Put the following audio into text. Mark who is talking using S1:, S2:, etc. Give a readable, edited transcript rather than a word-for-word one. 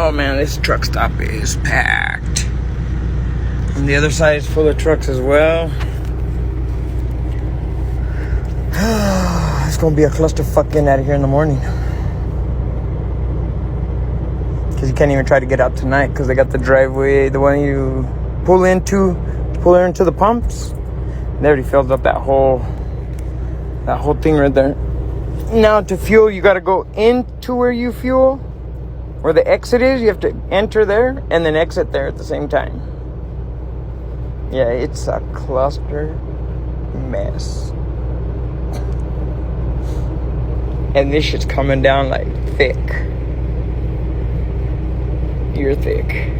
S1: Oh man, this truck stop is packed. And the other side is full of trucks as well. It's gonna be a clusterfuck getting out of here in the morning. Because you can't even try to get out tonight because they got the driveway, the one you pull into the pumps. They already filled up that whole thing right there. Now to fuel, you gotta go into where you fuel, where the exit is. You have to enter there and then exit there at the same time. Yeah, it's a cluster mess. And this shit's coming down like thick. You're thick.